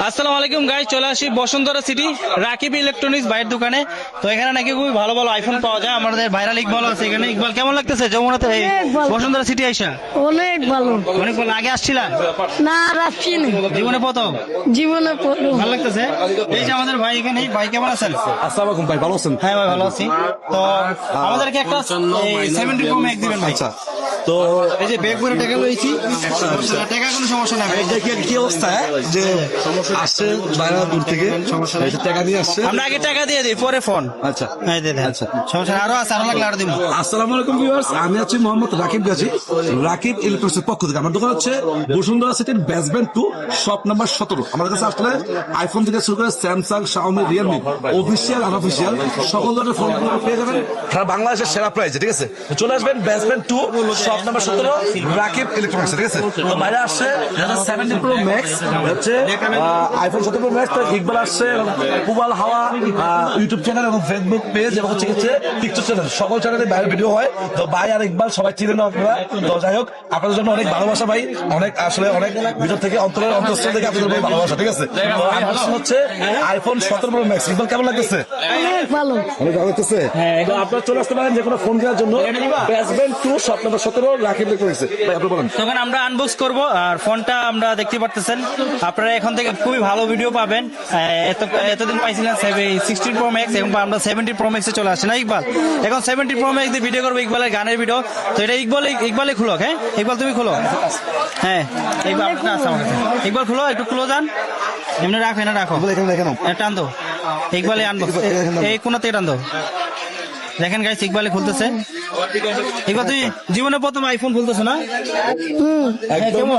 আসসালামু আলাইকুম গাইস, চলে আসি বসুন্ধরা সিটি রাকিব ইলেকট্রনিক্স ভাইয়ের দোকানে। তো এখানে নাকি খুবই ভালো ভালো আইফোন পাওয়া যায়। আমাদের ভাইরাল ইকবাল আছে এখানে। ইকবাল, কেমন লাগতেছে যমুনাতে এই বসুন্ধরা সিটি আইসা? অনেক ভালো। অনেক ভালো। আগে আসছিলা? না, রাখছি না। জীবনে প্রথম? জীবনে প্রথম। ভালো লাগতেছে। এই যে আমাদের ভাই এখানে, ভাই কেমন আছেন? আসসালামু আলাইকুম ভাই, ভালো আছেন? হ্যাঁ ভাই, ভালো আছি। তো আমাদেরকে একটা 70 প্রো ম্যাক্স দিবেন ভাই। আচ্ছা, তো এই যে ব্যাগ করে টাকা লইছি, টাকা কোনো সমস্যা নাই ভাই। দেখেন কি অবস্থা, যে আসছে বাইরে দূর থেকে এই যে টাকা নিয়ে আসছে। আমরা আগে টাকা দিয়ে দিই, পরে ফোন। আচ্ছা এই দে আচ্ছা। সমস্যা নাই, আরো আছে, আরো লাগলে আরো দিব। আসসালামু আলাইকুম ভিউয়ার্স, আমি আছি মোহাম্মদ রাকিব গাজী, রাকিব ইলেকট্রনিক্সের পক্ষ থেকে। আমার দোকান হচ্ছে বসুন্ধরা সিটির বেসমেন্ট 2, শপ নাম্বার 17। আমাদের কাছে আসলে আইফোন থেকে শুরু করে Samsung, Xiaomi, Realme, official, unofficial সকল ধরনের ফোন পেয়ে যাবেন সারা বাংলাদেশের সেরা প্রাইসে। ঠিক আছে, চলে আসবেন basement 2, shop number 17, Rakib electronics. ঠিক আছে, তো বাইরে আসছে 70 প্রো ম্যাক্স, হচ্ছে আইফোন 17 প্রো ম্যাক্স। ইকবাল আসছে, পুবাল হাওয়া ইউটিউব চ্যানেল এবং ফেসবুক পেজ এবং হচ্ছে টিকটক চ্যানেল, সকল চ্যানেলে বাইরে ভিডিও হয়। তো ভাই আর ইকবাল সবাই চিনেন আপনারা। তো যাই হোক, আপনাদের জন্য অনেক ভালোবাসা ভাই, অনেক আসলে অনেক ভিতর থেকে অন্তরের অন্তঃস্থল থেকে আপনাদের জন্য ভালোবাসা। ঠিক আছে, তো আমার হচ্ছে আইফোন 17 প্রো ম্যাক্স। ইকবাল কেমন লাগতেছে? অনেক ভালো। অনেক ভালো লাগতেছে। তো আপনারা চলে আসতে পারেন যে কোনো ফোন কেনার জন্য basement 2, shop number 17, Rakib electronics. ভাই আপনি বলেন। তখন আমরা আনবক্স করব, আর ফোনটা আমরা দেখতে পারতেছেন। আপনারা এখন থেকে খুবই ভালো ভিডিও পাবেন। এতদিন পাইছিলেন 16 প্রো ম্যাক্স, এখন আমরা 70 প্রো ম্যাক্সে চলে আসছে না ইকবাল? এখন 70 প্রো ম্যাক্স দিয়ে ভিডিও করবো, ইকবালের গানের ভিডিও। তো এটা ইকবালে খুলো। হ্যাঁ ইকবাল, তুমি খুলো। হ্যাঁ ইকবাল আছে আমার কাছে। ইকবাল খুলো, একটু খুলো যান। এমনি রাখো, এনে রাখো, এখানে দেখেন টান দো। ইকবালে আনবক্স এই কোনাতে টান দো। দেখেন গাইস, ইকবালে খুলতেছে। ইকবাল, তুই জীবনে প্রথম আইফোন খুলতেছ না? একদম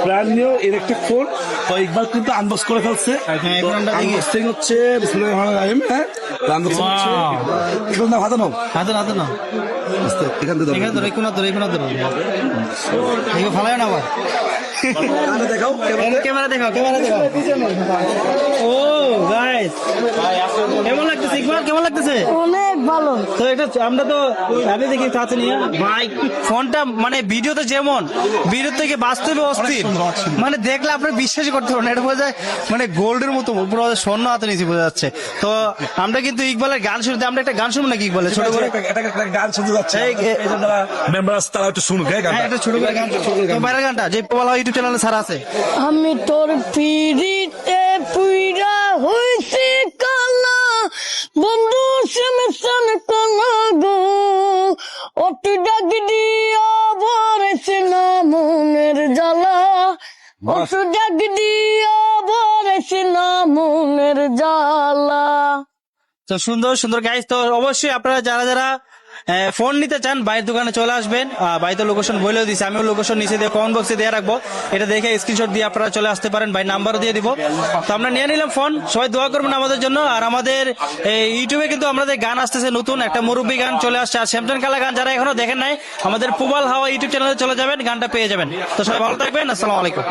ব্র্যান্ড নিউ ইলেকট্রিক ফোন। তো ইকবাল কিন্তু আনবক্স করে ফেলছে। আনবক্সিং হচ্ছে বিসমিল্লাহির রহমানির রহিম। হ্যাঁ, আনবক্সিং হচ্ছে ইকবাল না, হাতে নাও, হাতে না, হাতে না, এখান থেকে এখানে ধরো, কোনা ধরো, কোনা ধরো। এগুলো ফালায় না আবার। দেখাও, ক্যামেরা দেখাও, ক্যামেরা দেখাও। ও গাইস, কেমন লাগতেছে ইকবাল, কেমন লাগতেছে? অনেক ভালো। তো এটা আমরা তো আমি দেখি কাছে নিয়ে ভাই, ফোনটা মানে ভিডিওতে যেমন, ভিডিও থেকে বাস্তবে অস্থির। মানে দেখলে আপনার বিশ্বাসই করতে পারবেন না, এটা বোঝা যায় মানে গোল্ডের মতো, পুরো স্বর্ণ হাতে নিচে বোঝা যাচ্ছে। তো আমরা কিন্তু ইকবালের গান শুনতে, আমরা একটা গান শুনবো নাকি ইকবালের ছোট করে? একটা গান শুনতে যাচ্ছে, মেম্বার্স তারা একটু শুনুক। হ্যাঁ, একটা ছোট করে গান, বাইরের গানটা যে বলা ইউটিউব চ্যানেলে ছাড়া আছে। আমি তোর পিড়িতে পুইরা হইছি কালা, বন্ধু সেমেসান কালা গো, অতি ডাক দিয়া ভরেছি না মনের জ্বালা, অতি ডাক দিয়া ভরেছি না মনের জ্বালা। তো সুন্দর সুন্দর গাইস। তো অবশ্যই আপনারা যারা যারা ফোন নিতে চান ভাইয়ের দোকানে চলে আসবেন। ভাই তো লোকেশন বলেও দিচ্ছে, আমিও লোকেশন নিচে দিয়ে কমেন্ট বক্সে দিয়ে রাখবো। এটা দেখে স্ক্রিনশট দিয়ে আপনারা চলে আসতে পারেন, ভাই নাম্বারও দিয়ে দিব। তো আমরা নিয়ে নিলাম ফোন, সবাই দোয়া করবেন আমাদের জন্য। আর আমাদের ইউটিউবে কিন্তু আমাদের গান আসতেছে, নতুন একটা মুরব্বী গান চলে আসছে, আর শ্যামটন কালা গান যারা এখনো দেখেন নাই, আমাদের পুবাল হাওয়া ইউটিউব চ্যানেলে চলে যাবেন, গানটা পেয়ে যাবেন। তো সবাই ভালো থাকবেন, আসসালামু আলাইকুম।